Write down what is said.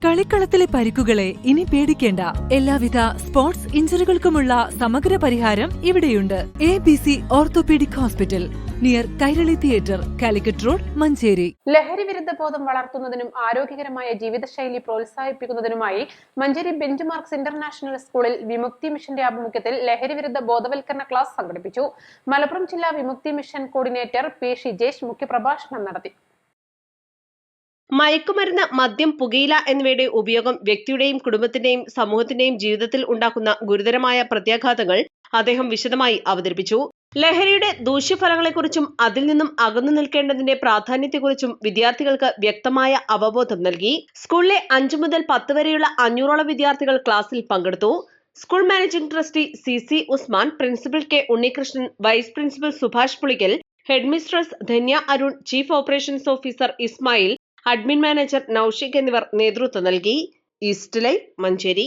കളിക്കളത്തിലെ പരിക്കുകളെ ഇനി പേടിക്കേണ്ട. എല്ലാവിധ സ്പോർട്സ് ഇഞ്ചുറികൾക്കുമുള്ള സമഗ്ര പരിഹാരം ഇവിടെയുണ്ട്. ABC orthopaedic hospital, near Kairali theatre, Calicut road, Manjeri. ലഹരി വിരുദ്ധ ബോധം വളർത്തുന്നതിനും ആരോഗ്യകരമായ ജീവിതശൈലി പ്രോത്സാഹിപ്പിക്കുന്നതിനുമായി മഞ്ചേരി ബെഞ്ച് മാർക്സ് ഇന്റർനാഷണൽ സ്കൂളിൽ വിമുക്തി മിഷന്റെ ആഭിമുഖ്യത്തിൽ ലഹരി വിരുദ്ധ ബോധവൽക്കരണ ക്ലാസ് സംഘടിപ്പിച്ചു. മലപ്പുറം ജില്ലാ വിമുക്തി മിഷൻ കോർഡിനേറ്റർ P. ഷിജേഷ് മുഖ്യപ്രഭാഷണം നടത്തി. മയക്കുമരുന്ന്, മദ്യം, പുകയില എന്നിവയുടെ ഉപയോഗം വ്യക്തിയുടെയും കുടുംബത്തിന്റെയും സമൂഹത്തിന്റെയും ജീവിതത്തിൽ ഉണ്ടാക്കുന്ന ഗുരുതരമായ പ്രത്യാഘാതങ്ങൾ അദ്ദേഹം വിശദമായി അവതരിപ്പിച്ചു. ലഹരിയുടെ ദൂഷ്യഫലങ്ങളെക്കുറിച്ചും അതിൽ നിന്നും അകന്നു നിൽക്കേണ്ടതിന്റെ പ്രാധാന്യത്തെക്കുറിച്ചും വിദ്യാർത്ഥികൾക്ക് വ്യക്തമായ അവബോധം നൽകി. സ്കൂളിലെ 5 മുതൽ 10 വരെയുള്ള 500ഓളം വിദ്യാർത്ഥികൾ ക്ലാസ്സിൽ പങ്കെടുത്തു. School managing trustee CC Usman, principal K. Unnikrishnan, vice principal Subhash Pulikkal, head mistress Dhanya Arun, chief operations officer Ismail, admin manager Naushik എന്നിവർ നേതൃത്വം നൽകി. East live, Manjeri.